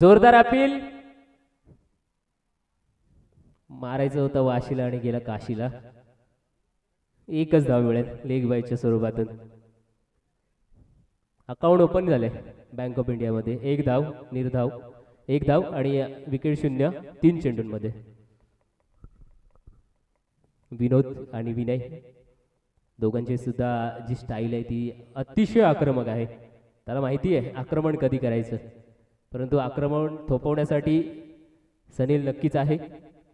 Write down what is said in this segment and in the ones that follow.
जोरदार अपील. मारायचं होतं वाशीला आणि गेला काशीला. एकच धाव मिळेल लेग बायच्या स्वरूपातून. अकाउंट ओपन झाले बँक ऑफ इंडियामध्ये. एक धाव निर्धाव, एक धाव आणि विकेट शून्य 3 चेंडूंमध्ये. विनोद आणि विनय दोघांची सुद्धा जी स्टाईल आहे ती अतिशय आक्रमक आहे. त्याला माहिती आहे आक्रमण कधी करायचं, परंतु आक्रमण थोपवण्यासाठी सनील नक्कीच आहे.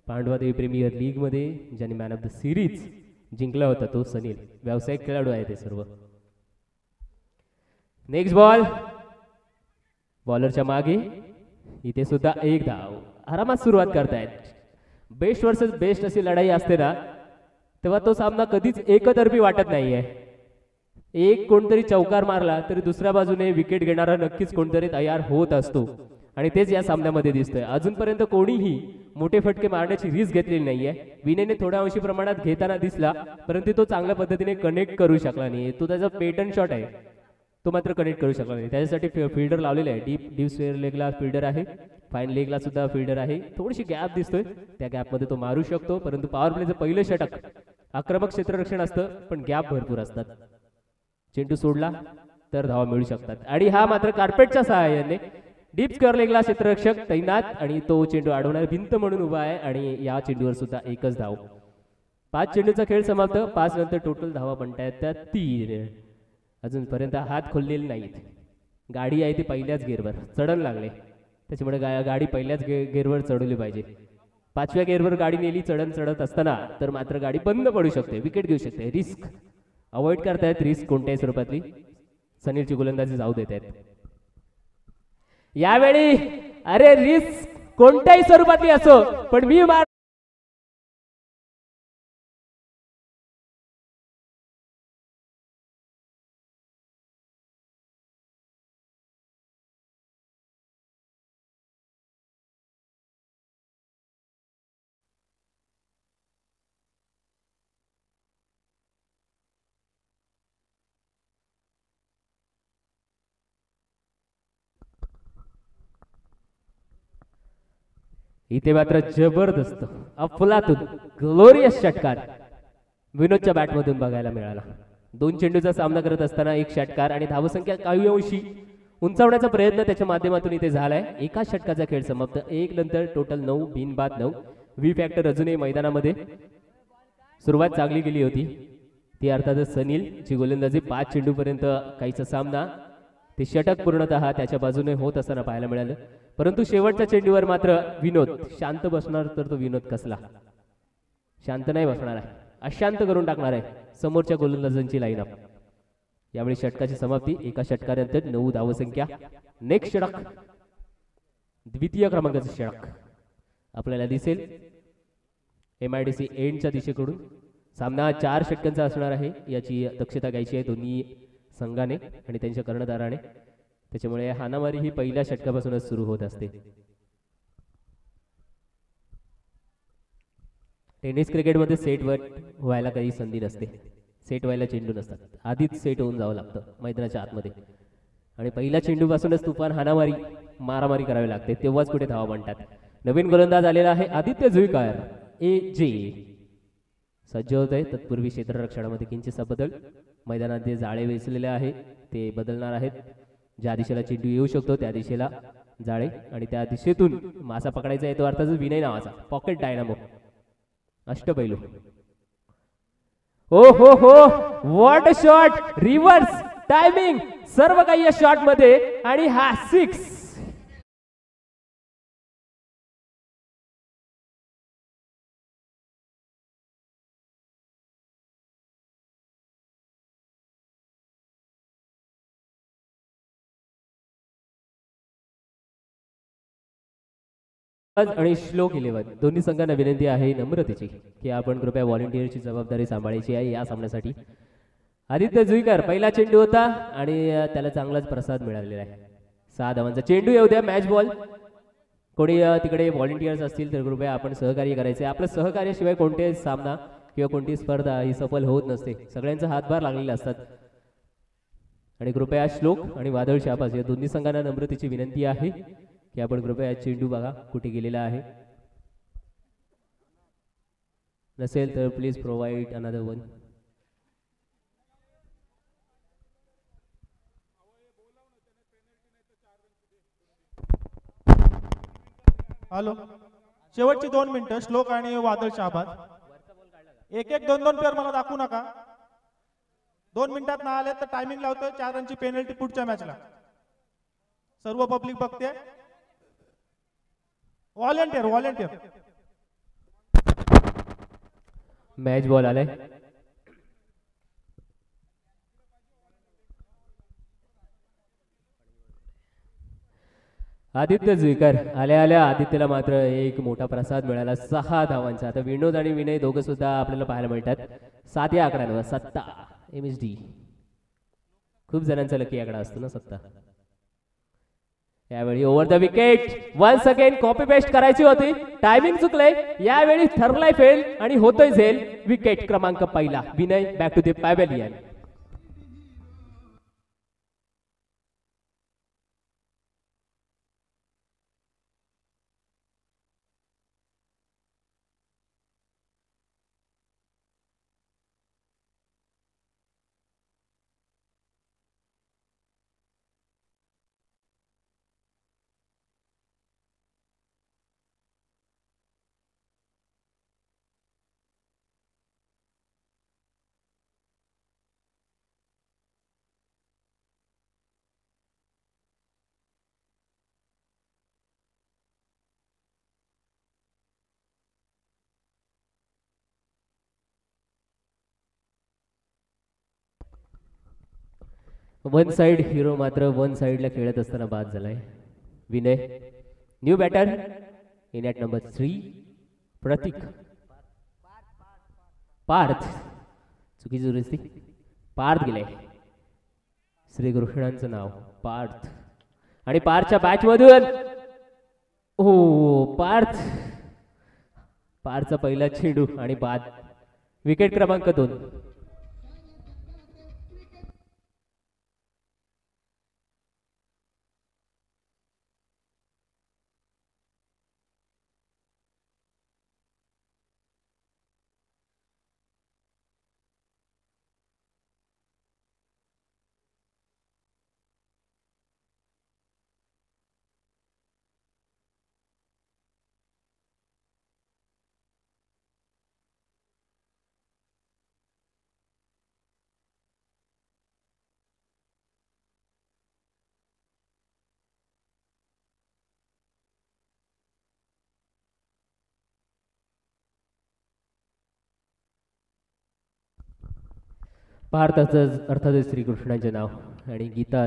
पांडवादेवी प्रीमियर लीगमध्ये ज्याने मॅन ऑफ द सिरीज जिंकला होता तो सनील. व्यावसायिक खेळाडू आहे ते सर्व. नेक्स्ट बॉल बॉलरच्या मागे. इथे सुद्धा एक धाव. आरामात सुरुवात करतायत. बेस्ट वर्सेस बेस्ट अशी लढाई असते ना तेव्हा तो सामना कधीच एकतर्फी वाटत नाहीये. एक कोणतरी चौकार मारला तरी दुसऱ्या बाजूने विकेट घेणारा नक्कीच कोणतरी तयार होत असतो आणि तेच या सामन्यामध्ये दिसतंय. अजूनपर्यंत कोणीही मोठे फटके मारण्याची रिस्क घेतलेली नाहीये. विनयने थोड्या अंशी प्रमाणात घेताना दिसला, परंतु तो चांगल्या पद्धतीने कनेक्ट करू शकला नाही. तो त्याचा पेटर्न शॉट आहे तो मात्र कनेक्ट करू शकला नाही. त्याच्यासाठी फिल्डर लावलेला आहे. डीप स्क्वेअर लेगला फिल्डर आहे, फाईन लेगला सुद्धा फिल्डर आहे. थोडीशी गॅप दिसतोय, त्या गॅपमध्ये तो मारू शकतो. परंतु पॉवर प्लेचं पहिलं षटक आक्रमक क्षेत्ररक्षण असतं पण गॅप भरपूर असतात. चेंडू सोडला तर धावा मिळू शकतात. आणि हा मात्र कार्पेटच्या सहाय्याने डीप स्क्वेअर लेगला क्षेत्ररक्षक तैनात आणि तो चेंडू अडवणारी भिंत म्हणून उभा आहे. आणि या चेंडूवर सुद्धा एकच धाव. 5 चेंडूचा खेळ समाप्त. 5 नंतर टोटल धावा बनतायत त्या 3. अजूनपर्यंत हात खोललेले नाहीत. गाडी आहे ती पहिल्याच गेअरवर चढण लागले, त्याच्यामुळे गाडी पहिल्याच गेअरवर चढवली पाहिजे. 5व्या गेअरवर गाडी नेली चढण चढत असताना तर मात्र गाडी बंद पडू शकते, विकेट घेऊ शकते. रिस्क अवॉइड करतायत. रिस्क कोणत्याही स्वरूपातली सनीलची गोलंदाजी जाऊ देत आहेत यावेळी. अरे रिस्क कोणत्याही स्वरूपातली असो पण मी इथे मात्र जबरदस्त अफलातून ग्लोरियस षटकार विनोदच्या बॅटमधून बघायला मिळाला. 2 चेंडूचा सामना करत असताना एक षटकार आणि धावसंख्या काही अंशी उंचावण्याचा प्रयत्न त्याच्या माध्यमातून इथे झालाय. एका षटकाचा खेळ समाप्त. 1 नंतर टोटल 9 बिनबाद 9. व्ही फॅक्टर अजूनही मैदानामध्ये. सुरुवात चांगली केली होती ती अर्थातच सनीलची गोलंदाजी. 5 चेंडूपर्यंत काहीचा सामना ते षटक पूर्णतः त्याच्या बाजूने होत असताना पाहायला मिळालं. परंतु शेवटच्या चेंडूवर मात्र विनोद शांत बसणार तर तो विनोद कसला शांत नाही बसणार आहे, अशांत करून टाकणार आहे समोरच्या गोलंदाजांची लाईनअप. यावेळी षटकाची समाप्ती. एका षटकानंतर 9 धावसंख्या. नेक्स्ट षटक द्वितीय क्रमांकाचं षटक आपल्याला दिसेल MIDC एंडच्या दिशेकडून. सामना 4 षटकांचा असणार आहे याची दक्षता घ्यायची आहे दोन्ही संघाने आणि त्यांच्या कर्णधाराने. त्याच्यामुळे हाणामारी ही पहिल्या षटकापासूनच सुरू होत असते. टेनिस क्रिकेटमध्ये सेट व्हायला काही संधी नसते. सेट व्हायला चेंडू नसतात, आधीच सेट होऊन जावं लागतं मैदानाच्या आतमध्ये. आणि पहिल्या चेंडूपासूनच तुफान हाणामारी मारामारी करावी लागते, तेव्हाच कुठे धावा बनतात. नवीन गोलंदाज आलेला आहे आदित्य जुईकर. AJ सज्ज होत आहे. तत्पूर्वी क्षेत्ररक्षणामध्ये किंचितसा बदल. मैदानात जे जाळे वेचलेले आहे ते बदलणार आहेत. ज्या दिशेला चेंडू येऊ शकतो त्या दिशेला जाळे आणि त्या दिशेतून मासा पकडायचा आहे तो अर्थातच विनय नावाचा पॉकेट डायनामो अष्टपैलू. हो हो हो व्हॉट शॉट, रिव्हर्स टायमिंग सर्व काही या शॉट मध्ये. आणि हा 6. आणि श्लोक 11 दोन्ही संघांना विनंती आहे नम्रतेची की आपण कृपया व्हॉलंटियरची जबाबदारी सांभाळायची आहे या सामन्यासाठी. आदित्य जुईकर पहिला चेंडू होता आणि त्याला चांगलाच प्रसाद मिळालेला आहे. 6 धावांचा चेंडू येऊ द्या. Match ball. कोणी तिकडे व्हॉलंटियर्स असतील तर कृपया आपण सहकार्य करायचे. आपलं सहकार्याशिवाय कोणतेही सामना किंवा कोणती स्पर्धा ही सफल होत नसते. सगळ्यांचा हातभार लागलेले असतात. आणि कृपया श्लोक आणि वादळ शाबास या दोन्ही संघांना नम्रतेची विनंती आहे की आपण कृपया चेंडू बघा कुठे गेलेला आहे. नसेल तर please provide another one. Hello, शेवटची 2 मिनिटं. श्लोक आणि वादळ शाबाद. एक एक 2-2 प्लेअर मला दाखवू नका. 2 मिनिटात ना आले तर टायमिंग लावतोय. 4 रनची पेनल्टी पुढच्या मॅचला. सर्व पब्लिक बघते. व्हॉलेंटियर मॅच बॉल आलाय. आदित्य जुईकर आल्या आदित्यला मात्र एक मोठा प्रसाद मिळाला 6 धावांचा. आता विनोद आणि विनय दोघं सुद्धा आपल्याला पाहायला मिळतात 7 या आकड्यांवर. 7 MSD. खूप जणांचा लकी आकडा असतो ना 7. यावेळी over the wicket once again copy paste करायची होती. टायमिंग चुकलंय. यावेळी ठरलाय फेल आणि होतोय झेल. विकेट क्रमांक पहिला. Vinay back to the pavilion. One side hero मात्र वन साइडला खेळत असताना बाद झालाय. Vinay. New batter in at number 3 Pratik. Parth. चुकीची दुरुस्ती. पार्थ गेले. श्रीकृष्णांचं नाव पार्थ. आणि पार्थच्या बॅच मधून पार्थचा पहिला चेंडू आणि बाद. विकेट क्रमांक 2. भारताचं अर्थातच श्रीकृष्णांचे नाव आणि गीता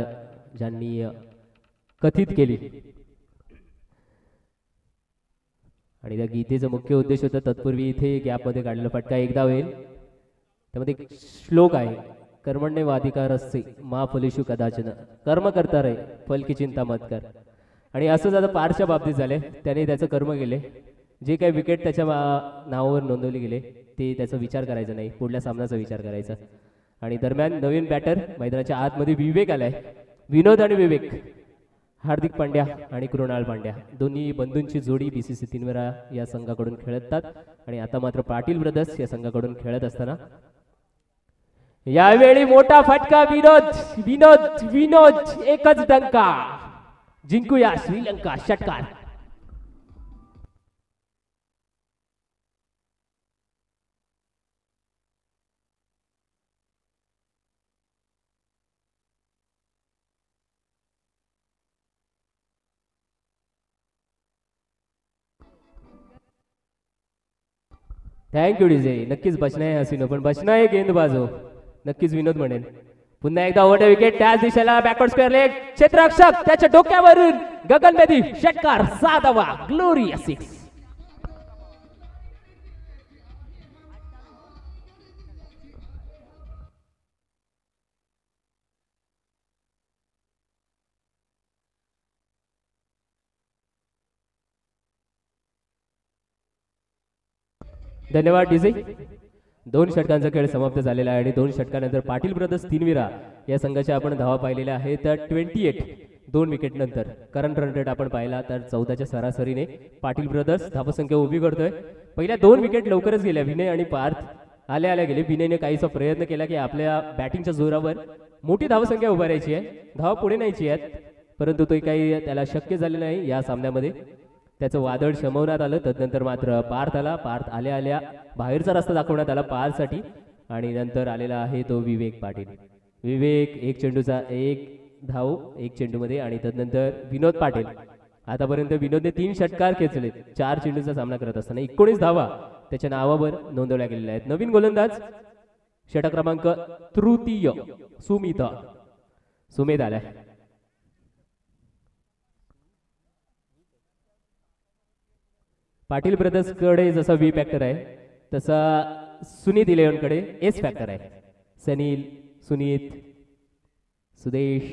ज्यांनी कथित केली आणि त्या गीतेचा मुख्य उद्देश होता. तत्पूर्वी इथे गॅपमध्ये काढलेला फटका एकदा होईल. त्यामध्ये एक श्लोक आहे. कर्मण्य वाधिकार असते मा फलेषु कदाचन. कर्म करता रे फल की चिंता मत कर. आणि असंच आता पारच्या बाबतीत झाले. त्याने त्याचं कर्म केले. जे काही विकेट त्याच्या नावावर नोंदवले गेले ते त्याचा विचार करायचा नाही. पुढल्या सामन्याचा विचार करायचा. आणि दरम्यान नवीन बॅटर मैदानाच्या आतमध्ये विवेक आलाय. विनोद आणि विवेक. हार्दिक पांड्या आणि कृणाल पांड्या दोन्ही बंधूंची जोडी BCC 3 वेळा या संघाकडून खेळतात. आणि आता मात्र पाटील ब्रदर्स या संघाकडून खेळत असताना यावेळी मोठा फटका. विनोद एकच डंका. जिंकूया श्रीलंका. षटकार. Thank you DJ. नक्कीच बचना आहे हसीनो पण बचना आहे गेंदबाज हो. नक्कीच विनोद म्हणेल. पुन्हा एकदा ओव्हर विकेट त्याच दिशेला बॅकवर्ड स्क्वेअर लेग. क्षेत्ररक्षक त्याच्या डोक्यावरून गगनभेदी षटकार. 7वा ग्लोरियस 6. धन्यवाद डीजे. 2 षटकांचा खेळ समाप्त झालेला आहे आणि 2 षटकानंतर पाटील ब्रदर्स 3 विरा या संघाच्या आपण धावा पाहिलेल्या आहेत. 28 2 विकेट नंतर करंट रन रेट आपण पाहिला तर 14च्या सरासरीने पाटील ब्रदर्स धावसंख्या उभी करतोय. पहिल्या 2 विकेट लवकरच गेल्या. विनय आणि पार्थ आल्या गेले. विनयने काहीसा प्रयत्न केला की आपल्या बॅटिंगच्या जोरावर मोठी धावसंख्या उभारायची आहे, धाव पुढे न्यायची आहेत, परंतु तो काही त्याला शक्य झाले नाही या सामन्यामध्ये. त्याचं वादळ शमवण्यात आलं. तदनंतर मात्र पार्थ आला. पार्थ आल्या बाहेरचा रस्ता दाखवण्यात आला पारसाठी आणि नंतर आलेला आहे तो विवेक पाटील. विवेक एक चेंडूचा 1 धाव 1 चेंडूमध्ये आणि तदनंतर विनोद पाटील. आतापर्यंत विनोदने 3 षटकार खेचले 4 चेंडूचा सामना करत असताना 19 धावा त्याच्या नावावर नोंदवल्या गेलेल्या आहेत. नवीन गोलंदाज षटक क्रमांक तृतीय सुमित आलाय. पाटील ब्रदर्स कडे जसा व्ही फॅक्टर आहे तसा सुनीत 11 कडे एस फॅक्टर आहे. सनील, सुनीत, सुदेश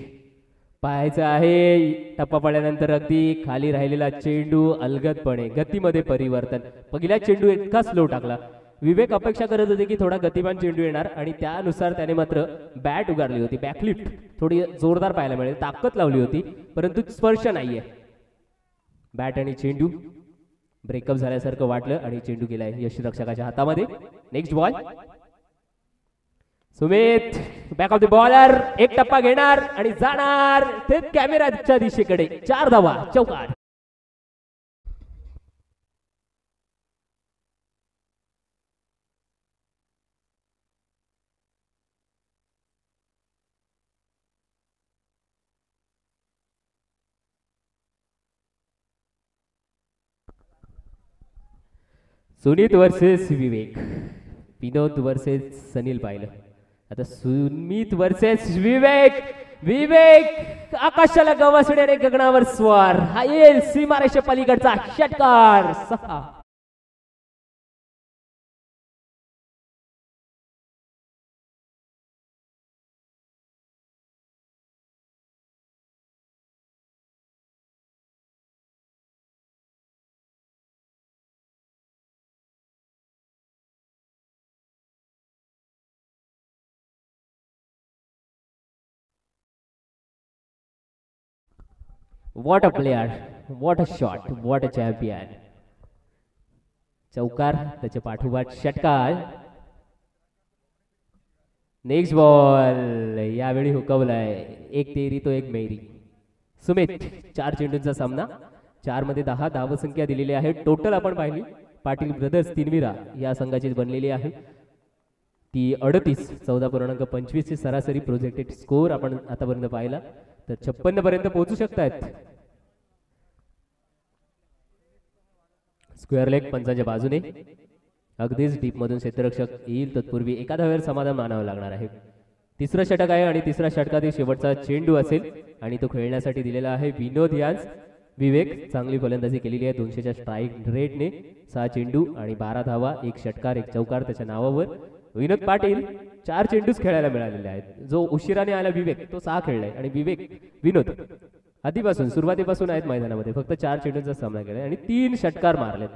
पाहायचं आहे. टप्पा पडल्यानंतर अगदी खाली राहिलेला चेंडू अलगदपणे गतीमध्ये परिवर्तन. पहिला चेंडू इतका स्लो टाकला. विवेक अपेक्षा करत होते की थोडा गतिमान चेंडू येणार आणि त्यानुसार त्याने मात्र बॅट उगारली होती. बॅकलिफ्ट थोडी जोरदार पाहायला मिळेल, ताकद लावली होती, परंतु स्पर्श नाहीये. बॅट आणि चेंडू ब्रेकअप झाल्यासारखं वाटलं आणि चेंडू गेलाय यष्टीरक्षकाच्या हातामध्ये. Next ball. Sumit back of the bowler, एक टप्पा घेणार आणि जाणार ते कॅमेराच्या दिशेकडे. 4 धावा, चौकार. सुनीत वर्सेस विवेक, विनोद वर्सेस सनील पाहिलं. आता सुमित वर्सेस विवेक. विवेक आकाशाला गवसण्याने गगनावर स्वार. हा येईल सीमारेषे पलीकडचा षटकार. 6. What a player, what a shot, what a champion. चौकार, त्याच्या पाठोपाठ षटकार. Next ball. यावेळी हुकवलाय. 1 तेरी तो 1 मेरी. सुमित 4 चेंडूंचा सामना, 4 मध्ये 10 धावसंख्या दिलेली आहे. टोटल आपण पाहिली पाटील ब्रदर्स तिनविरा या संघाची बनलेली आहे ती 38. 14.25 ची सरासरी प्रोजेक्टेड स्कोर आपण आतापर्यंत पाहिला तर 56 पर्यंत पोहोचू शकतायत. स्क्वेअर लेग पंचांच्या बाजूने अगदीच डीप मधून क्षेत्ररक्षक येईल तत्पूर्वी एका धावेवर समाधान मानावं लागणार आहे. तिसरं षटक आहे आणि तिसऱ्या षटकातील शेवटचा चेंडू असेल आणि तो खेळण्यासाठी दिलेला आहे विनोद यांस. विवेक चांगली फलंदाजी केलेली आहे 200च्या स्ट्राईक रेटने. 6 चेंडू आणि 12 धावा, 1 षटकार 1 चौकार त्याच्या नावावर. विनोद पाटील 4 चेंडूच खेळायला मिळालेले आहेत. जो उशिराने आला विवेक तो 6 खेळलाय आणि विनोद आधीपासून सुरुवातीपासून आहेत मैदानामध्ये. फक्त 4 चेंडूंचा सामना केलाय आणि 3 षटकार मारलेत.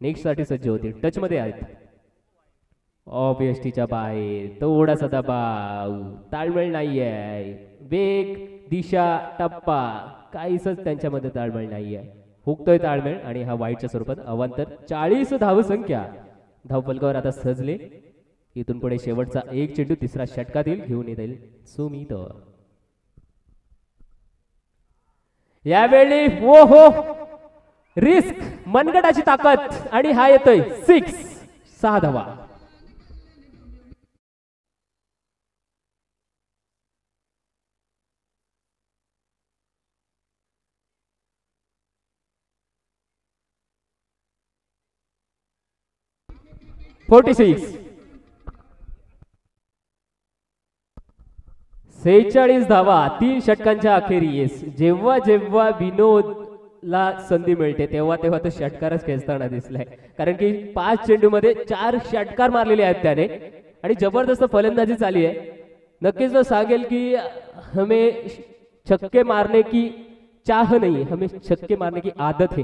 नेक्स्ट साठी सज्ज होतील. टच मध्ये आहेत. ऑफ एसटीच्या बाहेर थोडासा दबाव, ताळमेळ नाहीये. वेग, दिशा, टप्पा काहीच त्यांच्यामध्ये ताळमेळ नाहीये. हुकतोय ताळमेळ आणि हा वाईटच्या स्वरूपात अवांतर. 40 धावसंख्या धावफलकावर आता सजले. इथून पुढे शेवटचा 1 चेंडू तिसरा षटकातील घेऊन येतील सुमित. यावेळी हो हो रिस्क, मनगटाची ताकद आणि हा येतोय 6 धावा. (46) 46 धावा 3 षटकांच्या अखेरीस. जेव्हा जेव्हा विनोदला संधी मिळते तेव्हा तो षटकारच खेचताना दिसलाय. कारण की 5 चेंडू मध्ये 4 षटकार मारलेले आहेत त्याने आणि जबरदस्त फलंदाजी चालली आहे. नक्कीच तो सांगेल की हमें छक्के मारने की चाह नहीं, हमें छक्के मारने की आदत है.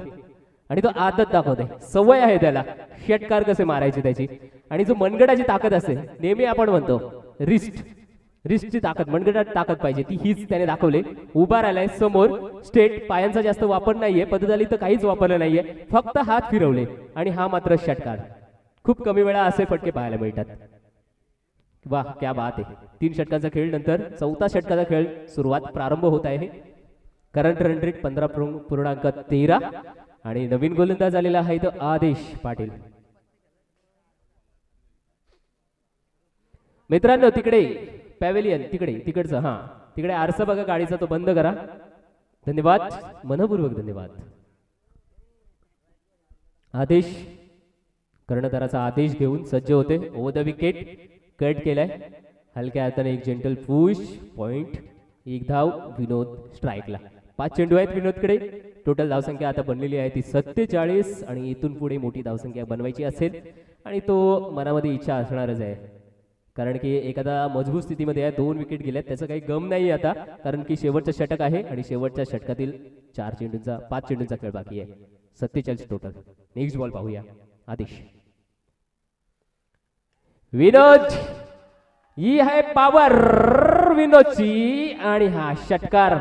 आणि तो आदत दाखवत आहे, सवय आहे त्याला षटकार कसे मारायचे त्याची. आणि जो मनगटाची ताकद असते नेहमी आपण म्हणतो रिस्टची ताकद मनगटात ताकद पाहिजे ती हीच त्याने दाखवले. उभा राहिलाय समोर स्टेट, पायांचा जास्त वापर नाहीये, पदताली तर काहीच वापरलं नाहीये, फक्त हात फिरवले आणि हा मात्र षटकार. खूप कमी वेळा असे फटके पाहायला मिळतात. वाह क्या बात आहे. 3 षटकांचा खेळ नंतर 4था षटकाचा खेळ सुरुवात प्रारंभ होत आहे. करंट रन रेट 15.13 आणि नवीन गोलंदाज झालेला आहे तो आदेश पाटील. मित्रांनो तिकडे पॅव्हेलियन तिकडचं तिकडे आरसा बघा गाडीचा, तो बंद करा. धन्यवाद, मनपूर्वक धन्यवाद. आदेश कर्णधाराचा आदेश घेऊन सज्ज होते. ओव्हर द विकेट कट केलाय हलक्या हाताने, एक जेंटल पुश पॉइंट, 1 धाव. विनोद स्ट्राईकला. 5 चेंडू आहेत विनोदकडे. टोटल धावसंख्या आता बनलेली आहे ती 47 आणि इथून पुढे मोठी धावसंख्या बनवायची असेल आणि तो मनामध्ये इच्छा असणारच आहे, कारण की एखादा मजबूत स्थितीमध्ये आहे. 2 विकेट गेल्यात, त्याचं काही गम नाही आता, कारण की शेवटचं षटक आहे आणि शेवटच्या षटकातील 5 चेंडूंचा खेळ बाकी आहे. 47 टोटल. नेक्स्ट बॉल पाहूया. आदेश. विनोद, ही आहे पॉवर विनोदची आणि हा षटकार.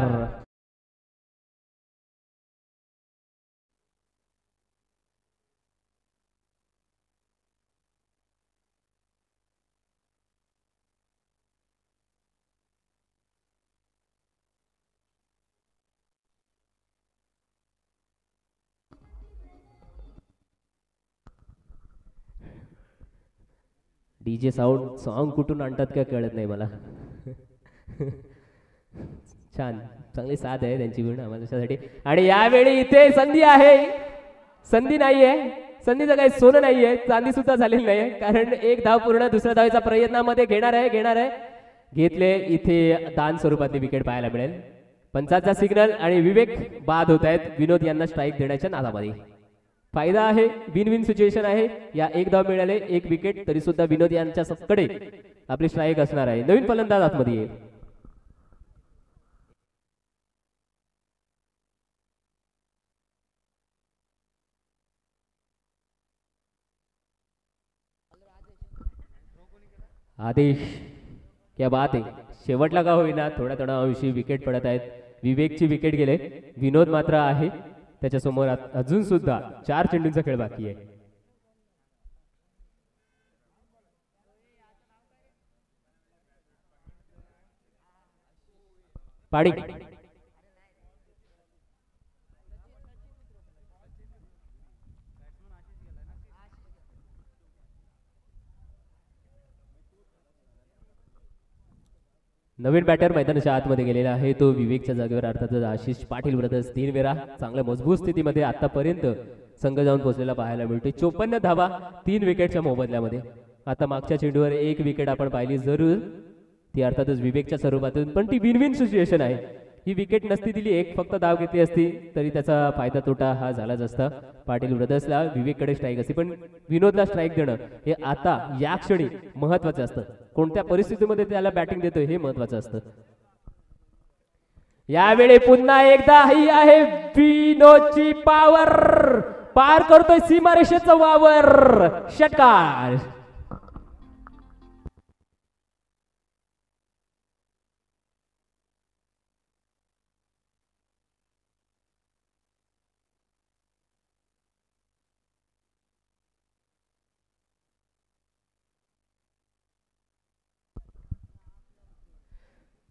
डीजे साऊंड सॉन्ग कुठून आणतात काय कळत नाही मला. छान, चांगली साथ आहे त्यांची पण आम्हाला. आणि यावेळी इथे संधी आहे, संधी नाहीये, संधीचं काही सोनं नाहीये, चांदी सुद्धा झालेली नाही, कारण 1 धाव पूर्ण दुसऱ्या धावेचा प्रयत्नामध्ये घेणार आहे. घेतले. इथे दान स्वरूपातली विकेट पाहायला मिळेल. पंचाचा सिग्नल आणि विवेक बाद होत आहेत विनोद यांना स्ट्राईक देण्याच्या नादामध्ये. फायदा आहे, विन विन सिच्युएशन आहे. या 1 धाव मिळाले, 1 विकेट, तरी सुद्धा विनोद यांच्या सबकडे आपली स्ट्राईक असणार आहे. नवीन फलंदाज आतमध्ये येईल. आदेश, क्या बात आहे. शेवटला का होईना थोड्या अंशी विकेट पडत आहेत. विवेकची विकेट गेले, विनोद मात्र आहे त्याच्यासमोर. अजून सुद्धा 4 चेंडूंचा खेळ बाकी आहे. पाडी. नवीन बॅटर मैदानाच्या आतमध्ये गेलेला आहे तो विवेकच्या जागेवर अर्थातच आशिष पाटील ब्रदर्स. 3 वेळा चांगल्या मजबूत स्थितीमध्ये आतापर्यंत संघ जाऊन पोहोचलेला पाहायला मिळतो. 54 धावा 3 विकेटच्या मोबदल्यामध्ये. आता मागच्या चेंडूवर 1 विकेट आपण पाहिली जरूर, ती अर्थातच विवेकच्या स्वरूपातून, पण ती विन विन सिच्युएशन आहे. ही विकेट नसती दिली, 1 फक्त धाव घेतली असती तरी त्याचा फायदा तोटा हा झालाच असता. पाटील ब्रदर्सला विवेककडे स्ट्राईक असते, पण विनोदला स्ट्राईक देणं हे आता या क्षणी महत्वाचं असतं. कोणत्या परिस्थितीमध्ये त्याला बॅटिंग देतोय हे महत्वाचं असतं. यावेळी पुन्हा एकदा ही आहे विनोदची पॉवर, पार करतोय सीमारेषेचं वावर. षटकार.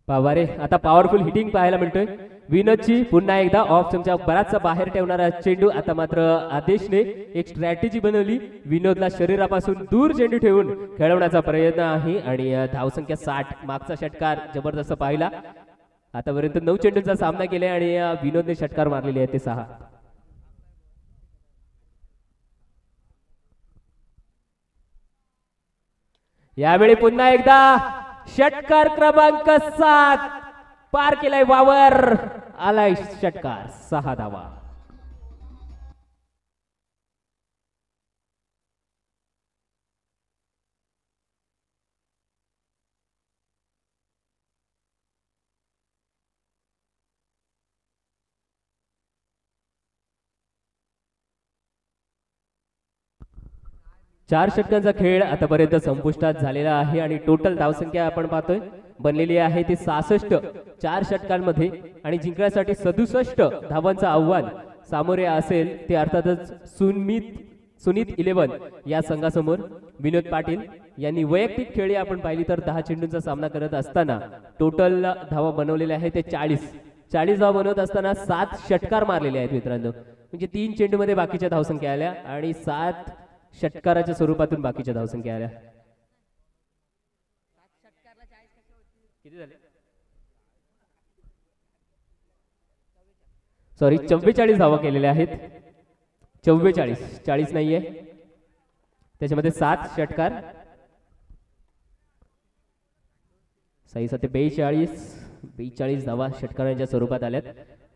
रे आता पॉवरफुल हिटिंग पाहायला मिळतोय विनोदची. पुन्हा एकदा ऑफ स्टंपच्या बराचसा बाहेर ठेवणारा चेंडू. आता मात्र आदेशने एक स्ट्रॅटेजी बनवली, विनोदला शरीरापासून दूर चेंडू ठेवून खेळवण्याचा प्रयत्न आहे आणि धावसंख्या 60. मागचा षटकार जबरदस्त पाहिला. आतापर्यंत 9 चेंडूंचा सामना केलाय आणि विनोदने षटकार मारलेले आहेत ते 6. यावेळी पुन्हा एकदा षटकार क्रमांक 7 पार केलाय वावर. आलाय षटकार. 6 धावा. चार षटकांचा खेळ आतापर्यंत संपुष्टात झालेला आहे आणि टोटल धावसंख्या आपण पाहतोय बनलेली आहे ती 66 4 षटकांमध्ये आणि जिंकण्यासाठी 67 धावांचं आव्हान सामोरे असेल ते अर्थातच सुनीत 11 या संघासमोर. विनोद पाटील यांनी वैयक्तिक खेळी आपण पाहिली तर 10 चेंडूंचा सामना करत असताना टोटल धावा बनवलेल्या आहेत ते 40 धावा बनवत असताना 7 षटकार मारलेले आहेत मित्रांनो. म्हणजे 3 चेंडूमध्ये बाकीच्या धावसंख्या आल्या आणि 7 षटकाराच्या स्वरूपातून बाकीच्या धावसंख्या आल्या. किती झाले? सॉरी 44 धावा केलेल्या आहेत. 40 नाहीये, त्याच्यामध्ये 7 षटकार. 6 7 42 धावा षटकारांच्या स्वरूपात आल्यात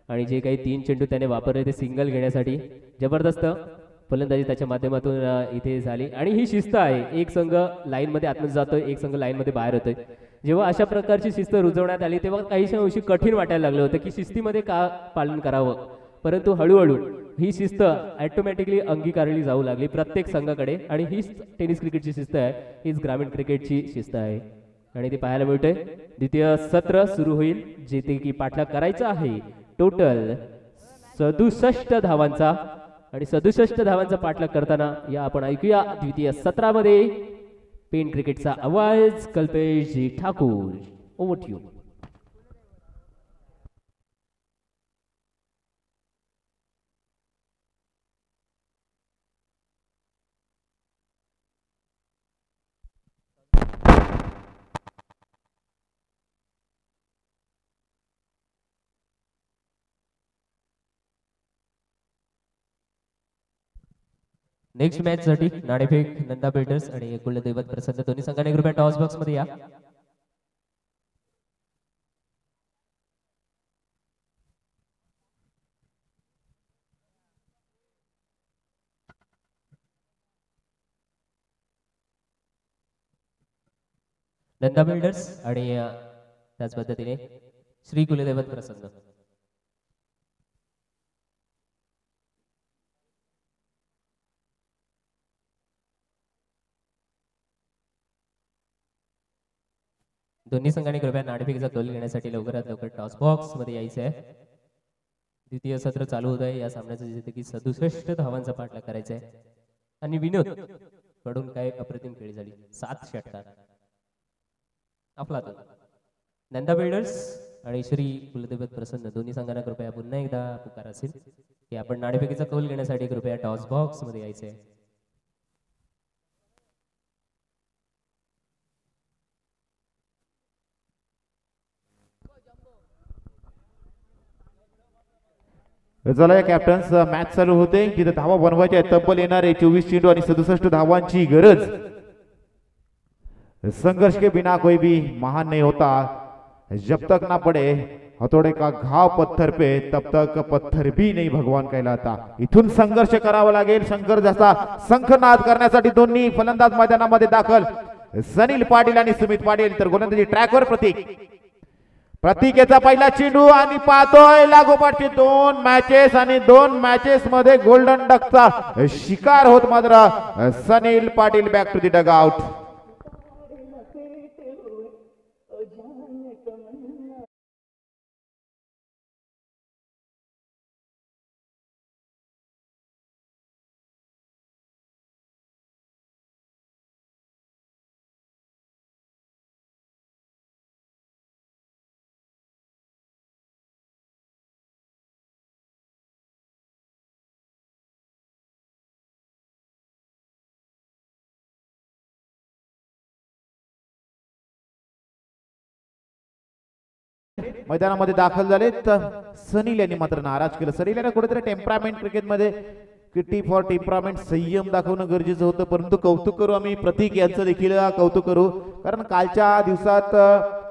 आणि जे काही 3 चेंडू त्याने वापरले ते सिंगल घेण्यासाठी जबरदस्त फलंदाजी त्याच्या माध्यमातून इथे झाली. आणि ही शिस्त आहे, एक संघ लाईन मध्ये आतमध्ये जातोय, एक संघ लाईन मध्ये बाहेर होतोय. जेव्हा अशा प्रकारची शिस्त रुजवण्यात आली तेव्हा काहीशा अंशी कठीण वाटायला लागलं होतं की शिस्तीमध्ये का पालन करावं, परंतु हळूहळू ही शिस्त ऑटोमॅटिकली अंगीकारली जाऊ लागली प्रत्येक संघाकडे. आणि हीच टेनिस क्रिकेटची शिस्त आहे, हीच ग्रामीण क्रिकेटची शिस्त आहे आणि ती पाहायला मिळते. द्वितीय सत्र सुरू होईल जेथे की पाठलाग करायचा आहे टोटल 67 धावांचा आणि 67 धावांचा पाठलाग करताना या आपण ऐकूया द्वितीय सत्रामध्ये पेन क्रिकेटचा आवाज. Kalpesh ji Thakur, over to you. Next match साठी नाणेफेक नंदा बिल्डर्स आणि कुलदैवत प्रसन्न दोन्ही संघाने कृपया टॉस बॉक्स मध्ये या. नंदा बिल्डर्स आणि त्याच पद्धतीने श्री कुलदैवत प्रसन्न. दोन्ही संघांनी कृपया नाणेफेकीचा कौल घेण्यासाठी लवकरात लवकर टॉस बॉक्स मध्ये यायचं आहे. द्वितीय सत्र चालू होत आहे या सामन्याचं, जिथे की 67 धावांचा पाठलाग करायचा आहे. आणि विनोद कडून काय अप्रतिम खेळी झाली, 7 षटकार. अफलातून नंदा बिल्डर्स आणि श्री कुलदैवत प्रसन्न दोन्ही संघांना कृपया पुन्हा एकदा पुकार असेल की आपण नाणेफेकीचा कौल घेण्यासाठी कृपया टॉस बॉक्स मध्ये यायचं आहे. चला या कॅप्टन्स, मॅच चालू होते जिथे धावा बनवायचे आहेत. तब्बल येणारे 24 चेंडू आणि 67 धावांची गरज. संघर्ष के बिना कोई भी महान नहीं होता, जब तक ना पड़े हथौड़े का घाव पत्थर पे तब तक पत्थर भी नहीं भगवान कहलाता. इथून संघर्ष करावा लागेल. संघर्षाचा शंखनाद करण्यासाठी दोन्ही फलंदाज मैदानामध्ये दाखल. सनील पाटील आणि सुमित पाटील, तर गोलंदाजी ट्रॅकवर प्रतीकेचा पहिला चेंडू आणि पाहतोय लागोपाठचे 2 मॅचेस आणि 2 मॅचेस मध्ये गोल्डन डकचा शिकार होत मात्र Sunil Patil back to the dugout. मैदानामध्ये दाखल झाले तर सनील यांनी मात्र नाराज केलं. सनील यांना कुठेतरी टेम्परामेंट क्रिकेटमध्ये किटी फॉर टेम्परामेंट संयम दाखवणं गरजेचं होतं. परंतु कौतुक करू आम्ही प्रतीक यांचं देखील कौतुक करू, कारण कालच्या दिवसात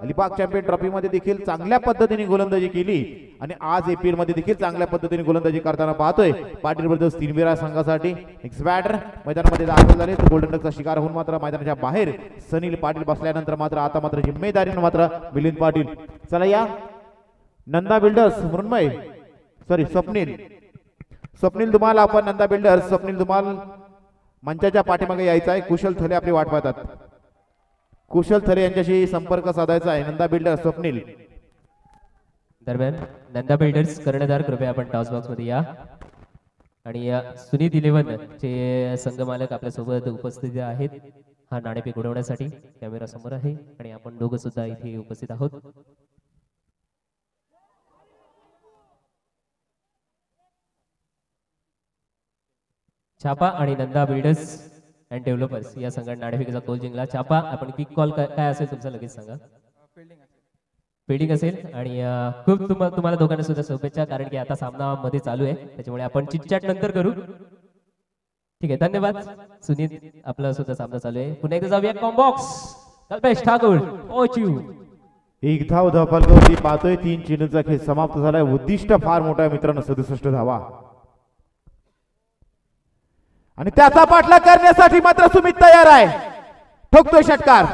अलिबाग चॅम्पियन ट्रॉफी मध्ये देखील चांगल्या पद्धतीने गोलंदाजी केली आणि आज एपीएल मध्ये देखील चांगल्या पद्धतीने गोलंदाजी करताना पाहतोय. पाटील ब्रदर्स 3 वेळा संघासाठी नेक्स्ट बॅटर मैदानामध्ये दाखल झाले तर गोल्डन डकचा शिकार होऊन मात्र मैदानाच्या बाहेर सनील पाटील बसल्यानंतर मात्र आता मात्र जिम्मेदारीने मात्र मिलिंद पाटील. चला या नंदा बिल्डर्स मृण्मय स्वप्नील धुमाल, आपण नंदा बिल्डर्स स्वप्नील धुमाल मंचाच्या पाठीमागे यायचा आहे. कुशल थले आपली वाट पाहतात. कुशल थरे यांच्याशी संपर्क साधायचा आहे. नंदा बिल्डर स्वप्नील. दरम्यान नंदा बिल्डर्स कर्णधार कृपया आपण टॉस बॉक्स मध्ये या. आणि सुनीत इलेव्हन चे संघ मालक आपल्या सोबत उपस्थित आहेत हा नाणेफेक उडवण्यासाठी. कॅमेरा समोर आहे आणि आपण दोघं सुद्धा इथे उपस्थित आहोत. छापा आणि नंदा बिल्डर्स अँड डेव्हलपर्स या संघाने नाणेफेकीचा गोल जिंकला. छापा आपण क्विक कॉल काय असेल तुमचं लगेच सांगा. फिल्डिंग असेल आणि खूप तुम्हाला दोघांना सुद्धा शुभेच्छा, कारण की आता सामना मध्ये चालू आहे त्याच्यामुळे आपण चिटचॅट नंतर करू. ठीक आहे, धन्यवाद. सुनीत आपला सुद्धा सामना चालू आहे. पुन्हा एकदा जाऊया कॉम्बॉक्स. कल्पेश ठाकूर ओचू एक धाव धावती पाहतोय. 3 चेंडूचा खेळ समाप्त झालाय. उद्दिष्ट फार मोठा आहे मित्रांनो, 67 धावा. आणि त्याचा पाठलाग करण्यासाठी मात्र सुमित तयार आहे. ठोकतोय षटकार.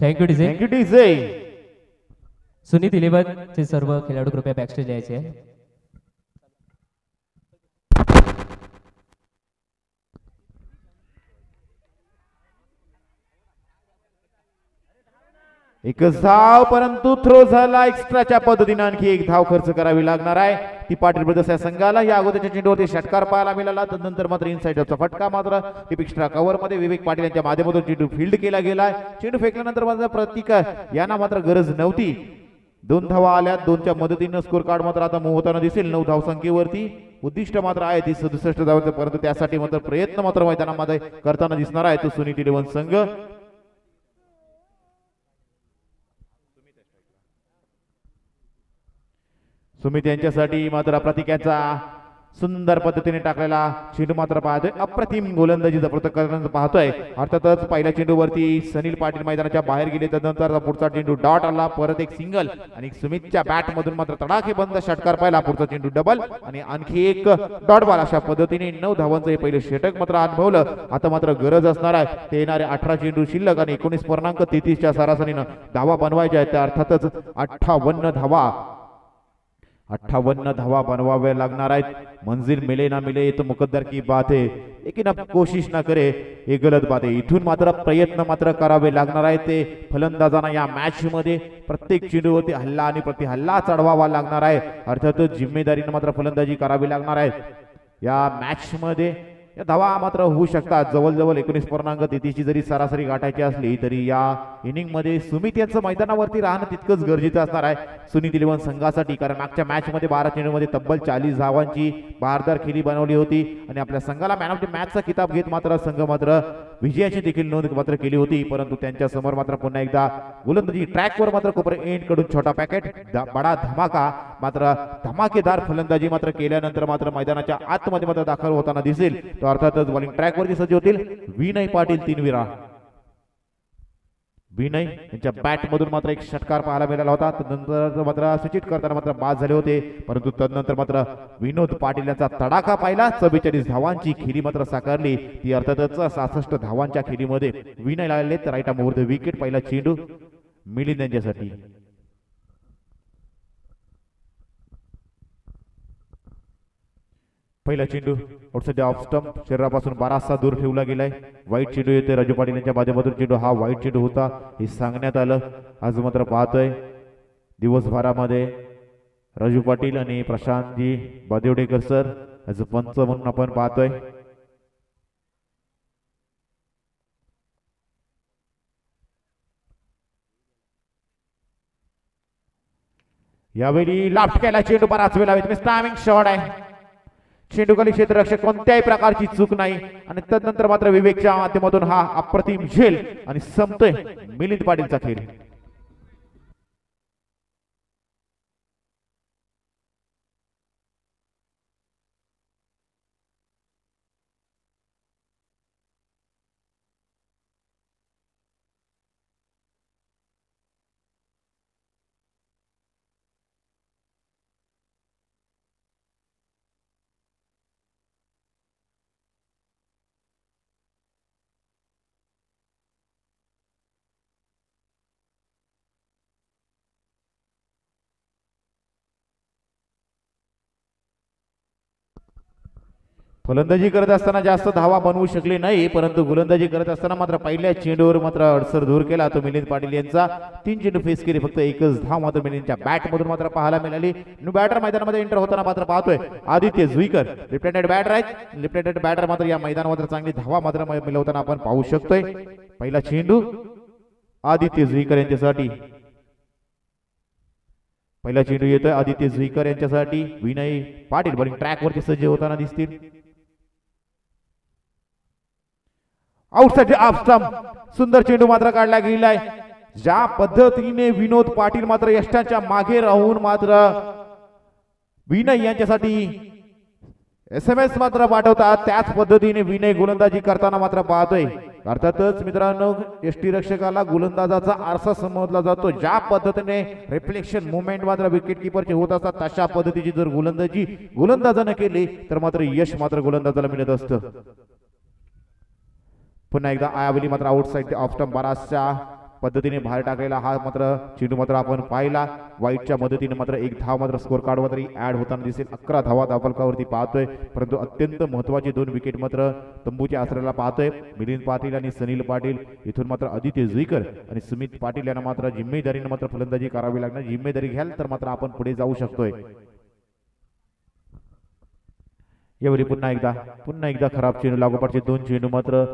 Thank you DJ. Thank you DJ. सुनीत इलेव्हन चे सर्व खेळाडू कृपया बॅकस्टेज यायचे आहे. एकच धाव, परंतु थ्रो झाला. एक्स्ट्राच्या पद्धतीने आणखी एक धाव खर्च करावी लागणार आहे ती पाटील ब्रदर्स या संघाला. या अगोदरच्या चेंडूवरती षटकार पाहायला मिळाला. तदनंतर मात्र इनसाइडचा फटका मात्र एक्स्ट्रा कव्हर मध्ये विवेक पाटील यांच्या माध्यमातून चेंडू फील्ड केला गेलाय. चेंडू फेकल्यानंतर मात्र प्रतीक यांना मात्र गरज नव्हती. 2 धावा आल्या. 2च्या मदतीनं स्कोर कार्ड मात्र आता मूव्ह होताना दिसेल 9 धावसंख्येवरती. उद्दिष्ट मात्र आहे ती 67 धावांचं, परंतु त्यासाठी मात्र प्रयत्न मात्र मैदानामध्ये करताना दिसणार आहे तो सुनीत इलेव्हन संघ. सुमित यांच्यासाठी मात्र प्रतीकाचा सुंदर पद्धतीने टाकलेला चेंडू मात्र पाहतोय. अप्रतिम गोलंदाजी जबरदस्त करण्याचं पाहतोय. अर्थातच पहिल्या चेंडूवरती सनील पाटील मैदानाच्या बाहेर गेले. त्यानंतर पुढचा चेंडू डॉट आला. परत एक सिंगल आणि सुमितच्या बॅट मधून मात्र तडाखे बंद षटकार पाहिला. पुढचा चेंडू डबल आणि आणखी एक डॉट बॉल. अशा पद्धतीने 9 धावांचं हे पहिले षटक मात्र अनुभवलं. आता मात्र गरज असणार आहे ते येणारे 18 चेंडू शिल्लक आणि 19.33च्या सरासरीनं धावा बनवायच्या आहेत. त्या अर्थातच 58 धावा बनवाव्या लागणार आहेत. मंजिल मिले ना मिले तो मुकद्दर की बात है, लेकिन अब कोशिश ना करे हे गलत बात आहे. इथून मात्र प्रयत्न मात्र करावे लागणार आहेत ते फलंदाजांना या मॅच मध्ये. प्रत्येक चेंडूवरती हल्ला आणि प्रति हल्ला चढवावा लागणार आहे. अर्थातच जिम्मेदारीने मात्र फलंदाजी करावी लागणार आहे या मॅच मध्ये. या धावा मात्र होऊ शकतात. जवळजवळ 19.33ची जरी सरासरी गाठायची असली तरी या इनिंग मध्ये सुमित यांचं मैदानावरती राहणं तितकंच गरजेचं असणार आहे सुनीत इलेव्हन संघासाठी. कारण मागच्या मॅच मध्ये 12 चेंडूमध्ये तब्बल 40 धावांची बहारदार खेळी बनवली होती आणि आपल्या संघाला मॅन ऑफ द मॅचचा किताब घेत मात्र संघ मात्र विजयाची देखील नोंद मात्र केली होती. परंतु त्यांच्या समोर मात्र पुन्हा एकदा गोलंदाजी ट्रॅकवर मात्र कोपरे एंड कडून छोटा पॅकेट बडा धमाका मात्र धमाकेदार फलंदाजी मात्र केल्यानंतर मात्र मैदानाच्या आतमध्ये मात्र दाखल होताना दिसेल. तो अर्थातच बॉलिंग ट्रॅकवरती सज्ज होतील विनय पाटील तीनविरा. विनय यांच्या बॅट मधून मात्र एक षटकार पाहायला मिळाला होता. तदनंतर मात्र सूचित करताना मात्र बाद झाले होते. परंतु तदनंतर मात्र विनोद पाटील यांचा तडाखा पाहिला. 44 धावांची खेळी मात्र साकारली. ती अर्थातच 66 धावांच्या खेळीमध्ये विनय लागले. तर right arm over the wicket. पहिला चेंडू मिलिंद यांच्यासाठी. पहिला चेंडू आउटसाइड ऑफ स्टंप शरीरापासून बराचसा दूर ठेवला गेलाय. वाईट चेंडू येते राजू पाटील यांच्या माध्यमातून. चेंडू हा वाईट चेंडू होता हे सांगण्यात आलं. आज मात्र पाहतोय दिवसभरामध्ये राजू पाटील आणि प्रशांतजी बादेवडेकर सर याच पंच म्हणून आपण पाहतोय. यावेळी लाफ्ट केला चेंडू बराच वेळा टायमिंग शॉट आहे. चेंडूखाली क्षेत्ररक्षक कोणत्याही प्रकारची चूक नाही आणि तदनंतर मात्र विवेकच्या माध्यमातून हा अप्रतिम झेल आणि संपतोय मिलिंद पाटीलचा खेळ. फलंदाजी करत असताना जास्त धावा बनवू शकले नाही, परंतु गोलंदाजी करत असताना मात्र पहिल्या चेंडूवर मात्र अडसर दूर केला तो मिलिंद पाटील यांचा. 3 चेंडू फेस केले, फक्त एकच धाव मात्र मिलिंदच्या बॅट मधून मात्र पाहायला मिळाली. बॅटर मैदानामध्ये एंटर होताना मात्र पाहतोय Aditya Juikar, left handed batter आहेत. लेफ्ट हँडेड बॅटर मात्र या मैदानावर चांगली धावा मात्र मिळवताना आपण पाहू शकतोय. पहिला चेंडू आदित्य जुईकर यांच्यासाठी, पहिला चेंडू येतोय आदित्य जुईकर यांच्यासाठी. विनय पाटील बॉलिंग ट्रॅक वरती सज्ज होताना दिसतील. आउटसाइड ऑफ स्टंप, सुंदर चेंडू मात्र काढला गेलाय. ज्या पद्धतीने विनोद पाटील मात्र यष्टांच्या मागे राहून मात्र विनय यांच्यासाठी SMS मात्र पाठवतात, त्याच पद्धतीने विनय गोलंदाजी करताना मात्र पाहतोय. अर्थातच मित्रांनो यष्टी रक्षकाला गोलंदाजाचा आरसा समजला जातो. ज्या पद्धतीने रिफ्लेक्शन मुवमेंट मात्र विकेट किपरचे होत असतात, तशा पद्धतीची जर गोलंदाजी गोलंदाजाने केली तर मात्र यश मात्र गोलंदाजाला मिळत असतं. पुन्हा एकदा आयावली मात्र आउटसाइड ऑफ स्टंप बराचशा पद्धतीने बाहेर टाकलेला हा मात्र चेंडू मात्र आपण पाहिला. वाईटच्या मदतीने मात्र एक धाव मात्र स्कोर कार्डवरती ऍड होताना दिसेल. 11 धावा धावफलकावरती पाहतोय, परंतु अत्यंत महत्वाची 2 विकेट मात्र तंबूच्या आसऱ्याला पाहतोय. मिलिंद पाटील आणि सनील पाटील, इथून मात्र आदित्य जुईकर आणि सुमित पाटील यांना मात्र जिम्मेदारीने मात्र फलंदाजी करावी लागणार. जिम्मेदारी घ्याल तर मात्र आपण पुढे जाऊ शकतोय. यावेळी पुन्हा एकदा खराब चेंडू, लागोपाठचे 2 चेंडू मात्र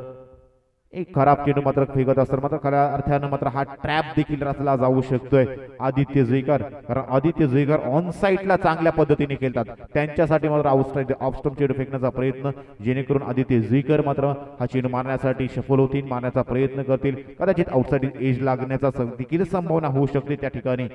एक खराब चेंडू मात्र फेकत असताना मात्र खऱ्या अर्थानं मात्र हा ट्रॅप देखील रचला जाऊ शकतोय आदित्य जुईकर, कारण आदित्य जुईकर ऑन साईडला चांगल्या पद्धतीने खेळतात. त्यांच्यासाठी मात्र आउटसाइड ऑफ स्टंप चेंडू फेकण्याचा प्रयत्न, जेणेकरून आदित्य जुईकर मात्र हा चेंडू मारण्यासाठी सफल होतील, मारण्याचा प्रयत्न करतील. कदाचित आउटसाइड एज लागण्याचा देखील संभावना होऊ शकते त्या ठिकाणी.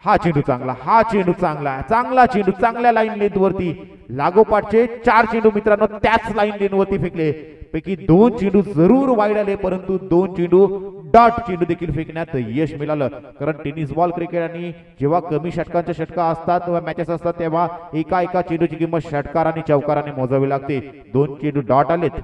हा चेंडू चांगला चेंडू चांगल्या लाईन लेंथ वरती, लागोपाठचे 4 चेंडू मित्रांनो त्याच लाईन लेंथ वरती फेकले. पैकी 2 चेंडू जरूर वाईड आले, परंतु 2 चेंडू डॉट चेंडू देखील फेकण्यात यश मिळालं. कारण टेनिस बॉल क्रिकेट आणि जेव्हा कमी षटकांच्या षटका असतात किंवा मॅचेस असतात, तेव्हा एका चेंडूची किंमत षटकार आणि चौकाराने मोजावी लागते. 2 चेंडू डॉट आलेत.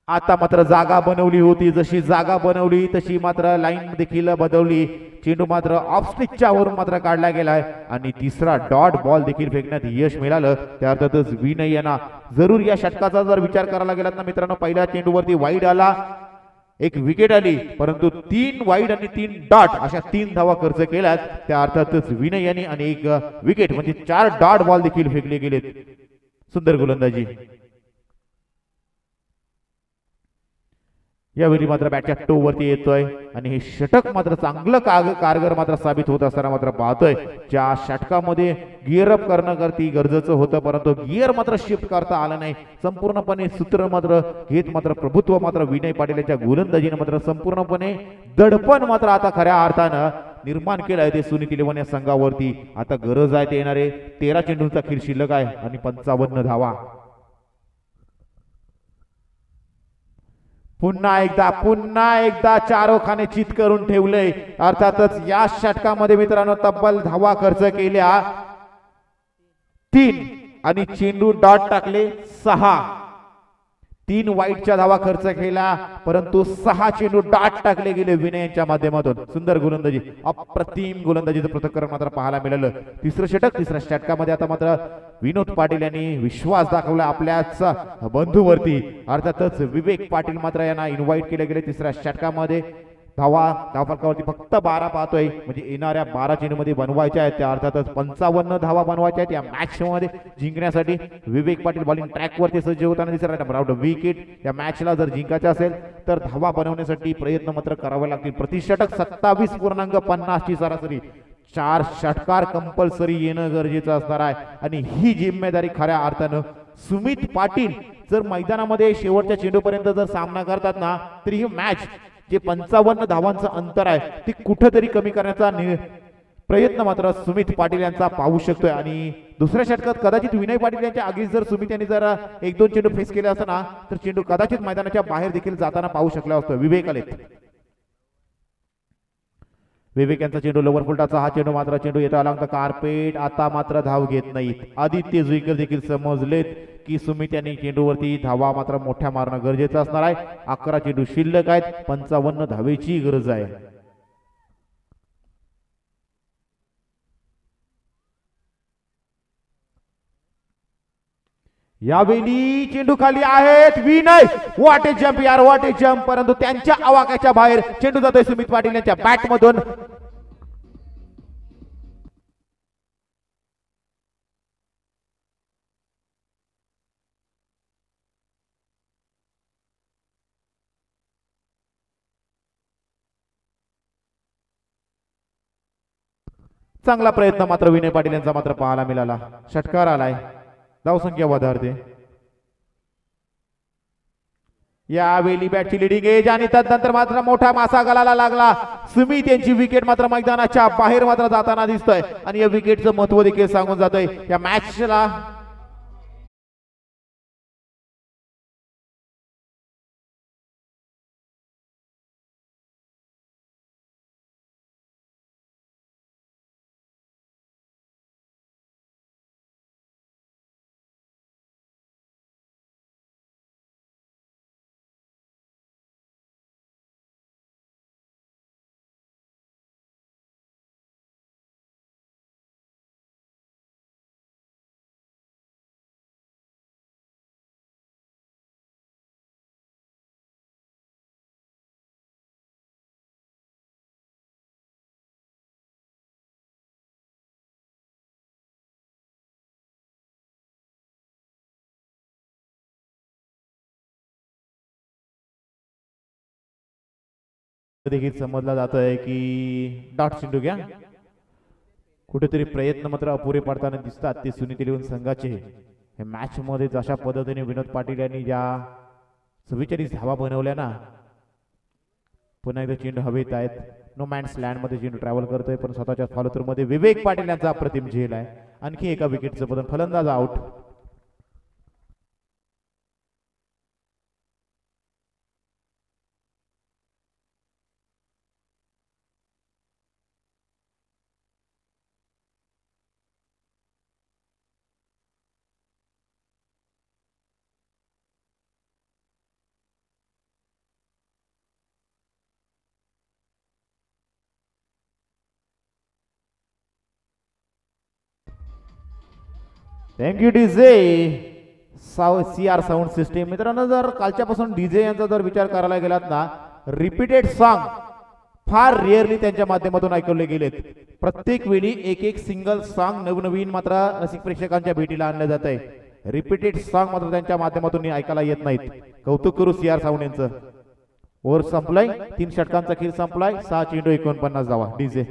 आता मात्र जागा बनवली होती, जशी जागा बनवली तशी मात्र लाईन देखील बदलली. चेंडू मात्र ऑफ स्टिकच्या वरून मात्र काढला गेलाय आणि तिसरा डॉट बॉल देखील फेकण्यात यश मिळालं. त्या अर्थातच विनय यांना जरूर या षटकाचा जर विचार करायला गेलात ना मित्रांनो, पहिल्या चेंडूवरती वाईड आला, एक विकेट आली, परंतु 3 वाईड आणि 3 डॉट अशा 3 धावा खर्च केल्यात. त्या अर्थातच विनय यांनी आणि एक विकेट म्हणजे 4 डॉट बॉल देखील फेकले गेलेत. सुंदर गोलंदाजी. यावेळी मात्र बॅटच्या टो वरती येतोय आणि हे षटक मात्र चांगलं कारगर मात्र साबित होत असताना मात्र पाहतोय. ज्या षटकामध्ये गिअरअप करणं करती गरजेचं होतं, परंतु गिअर मात्र शिफ्ट करता आलं नाही. संपूर्णपणे सूत्र मात्र घेत मात्र प्रभुत्व मात्र विनय पाटील यांच्या गोलंदाजीने मात्र संपूर्णपणे दडपण मात्र आता खऱ्या अर्थानं निर्माण केलंय ते सुनील इलेव्हन या संघावरती. आता गरज आहे ते येणारे 13 चेंडूंचा खेळ शिल्लक आहे आणि 55 धावा. पुन्हा एकदा चारोखाने चित करून ठेवलंय. अर्थातच या षटकामध्ये मित्रांनो तब्बल धावा खर्च केल्या 3 आणि चेंडू डॉट टाकले 6. 3 वाईटच्या धावा खर्च केला, परंतु 6 चेंडू डॉट टाकले गेले विनय यांच्या माध्यमातून. सुंदर गोलंदाजी, अप्रतिम गोलंदाजीचं पृथक्करण मात्र पाहायला मिळालं. तिसऱ्या षटकामध्ये आता मात्र विनोद पाटील यांनी विश्वास दाखवला आपल्याच बंधूवरती. अर्थातच विवेक पाटील मात्र यांना इन्व्हाइट केले गेले तिसऱ्या षटकामध्ये. धावफलकावरती फक्त 12 पाहतोय, म्हणजे येणाऱ्या 12 चेंडूमध्ये बनवायच्या आहेत. त्या अर्थातच 55 धावा बनवायच्या आहेत या मॅच मध्ये जिंकण्यासाठी. विवेक पाटील बॉलिंग ट्रॅक वरती सज्ज होताना दिसत आहे. राऊंड विकेट या मॅचला जर जिंकायचं असेल तर धावा बनवण्यासाठी प्रयत्न मात्र करावे लागतील. प्रतिषटक 27.50 ची सरासरी. 4 षटकार कंपल्सरी येणं गरजेचं असणार आहे आणि ही जिम्मेदारी खऱ्या अर्थानं सुमित पाटील जर मैदानामध्ये शेवटच्या चेंडूपर्यंत जर सामना करतात ना, तर ही मॅच जे 55 धावांचं अंतर आहे ते कुठेतरी कमी करण्याचा प्रयत्न मात्र सुमित पाटील यांचा पाहू शकतोय. आणि दुसऱ्या षटकात कदाचित विनय पाटील यांच्या आगीच जर सुमित यांनी जर 1-2 चेंडू फेस केले असता ना, तर चेंडू कदाचित मैदानाच्या बाहेर देखील जाताना पाहू शकला असतो. विवेक आलेत. विवेक यांचा चेंडू लोवर फुलटाचा, हा चेंडू मात्र चेंडू येतो अलॉंग द कार्पेट. आता मात्र धाव घेत नाहीत. आदित्य जुईकर देखील समजलेत की सुमित यांनी चेंडूवरती धावा मात्र मोठ्या मारणं गरजेचं असणार आहे. 11 चेंडू शिल्लक आहेत, 55 धावेची गरज आहे. यावेळी चेंडू खाली आहेत विनय. व्हॉट ए जम्प यार, व्हॉट ए जम्प, परंतु त्यांच्या आवाक्याच्या बाहेर चेंडू जातोय सुमित पाटील यांच्या बॅट मधून. चांगला प्रयत्न मात्र विनय पाटील यांचा मात्र पाहायला मिळाला. षटकार आलाय, धावसंख्या वधारते. यावेळी बॅटची लिडिंग एज आणि त्यानंतर मात्र मोठा मासा गलाला लागला. सुमित यांची विकेट मात्र मैदानाच्या बाहेर मात्र जाताना दिसतोय आणि या विकेटचं महत्व देखील सांगून जातोय या मॅचला. देखील समजला जातोय की डॉट चेंडू घ्या. कुठेतरी प्रयत्न मात्र अपुरे पडताना दिसतात ते सुनील इलेव्हन संघाचे. हे मॅच मध्ये जशा पद्धतीने विनोद पाटील यांनी ज्या 44 धावा बनवल्या ना, पुन्हा एकदा चेंडू हवेत आहेत. नो मॅन्स लँड मध्ये चेंडू ट्रॅव्हल करतोय पण स्वतःच्या फॉलोथ्रू मध्ये विवेक पाटील यांचा अप्रतिम झेल आहे. आणखी एका विकेटचं बदल, फलंदाज out. Thank you DJ CR sound system. मित्रांनो, जर कालच्यापासून डीजे यांचा जर विचार करायला गेलात ना, रिपीटेड सॉन्ग फार रेअरली त्यांच्या माध्यमातून ऐकवले गेलेत. प्रत्येक वेळी एक एक सिंगल सॉन्ग नवनवीन मात्र रसिक प्रेक्षकांच्या भेटीला आणलं जात आहे. रिपीटेड सॉन्ग मात्र त्यांच्या माध्यमातून ऐकायला येत नाहीत. कौतुक करू CR साऊंड यांचं. ओव्हर संपलाय, 3 षटकांचा खेळ संपलाय. 6 चेंडू 49 धावा. डीजे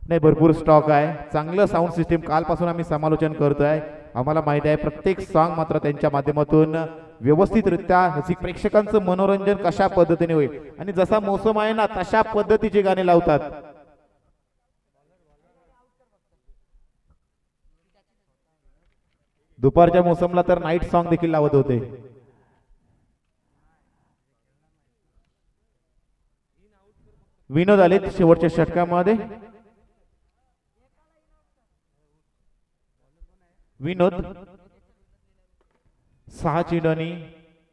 नाही, भरपूर स्टॉक आहे. चांगलं साऊंड सिस्टीम कालपासून आम्ही समालोचन करतोय. आम्हाला माहिती आहे प्रत्येक सॉन्ग मात्र त्यांच्या माध्यमातून व्यवस्थितरित्या रसिक प्रेक्षकांचं मनोरंजन कशा पद्धतीने होईल आणि जसा मोसम आहे ना तशा पद्धतीचे गाणे लावतात. दुपारच्या मोसमला तर नाईट सॉन्ग देखील लावत होते. विनोद आलेत शेवटच्या षटकामध्ये. विनोद 6 चेंडू आणि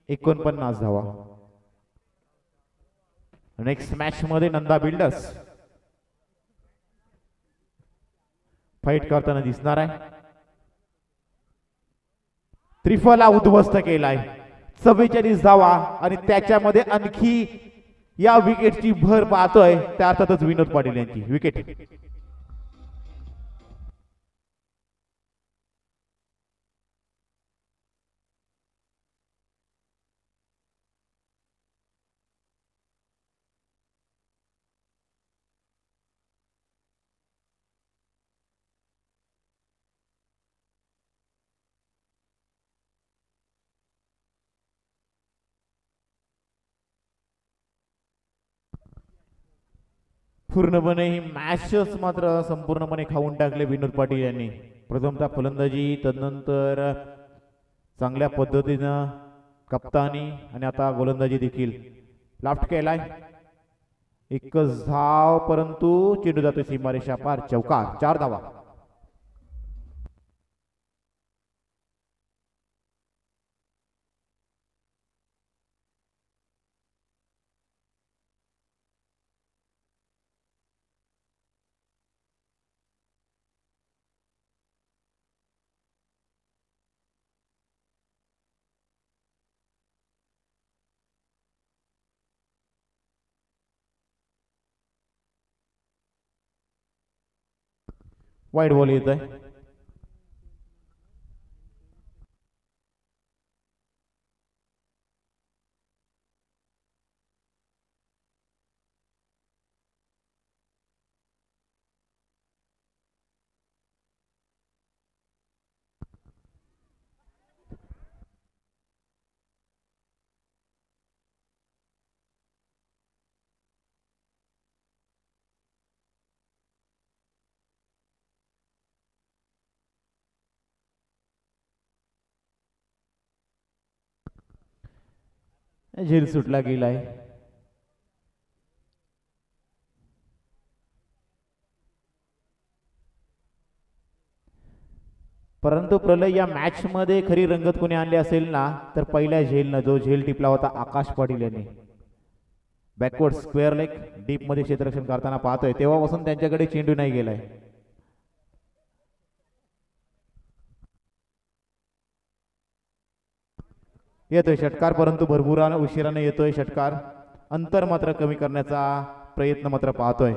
49 धावा. नेक्स्ट मॅच मध्ये नंदा बिल्डर्स फाईट करताना दिसणार आहे. त्रिफला उद्ध्वस्त केलाय. 44 धावा आणि त्याच्यामध्ये आणखी या विकेटची भर पाहतोय त्या अर्थातच विनोद पाटील यांची विकेट. पूर्णपणे ही मॅचच मात्र संपूर्णपणे खाऊन टाकले विनोद पाटील यांनी. प्रथमतः फलंदाजी, तदनंतर चांगल्या पद्धतीनं कप्तानी आणि आता गोलंदाजी देखील. लाफ्ट केलाय, एकच धाव परंतु चेंडू जातोय सीमारेषा पार. चौकार, 4 धावा. वाईड बॉल येत आहे. झेल सुटला गेलाय. परंतु प्रलय या मॅच मध्ये खरी रंगत कोणी आणली असेल ना तर पहिल्या झेलनं जो झेल टिपला होता आकाश पाटील यांनी. बॅकवर्ड स्क्वेअर लेग डीप मध्ये क्षेत्ररक्षण करताना पाहतोय तेव्हापासून त्यांच्याकडे चेंडू नाही गेलाय. येतोय षटकार परंतु भरपूर उशिराने येतोय षटकार. अंतर मात्र कमी करण्याचा प्रयत्न मात्र पाहतोय.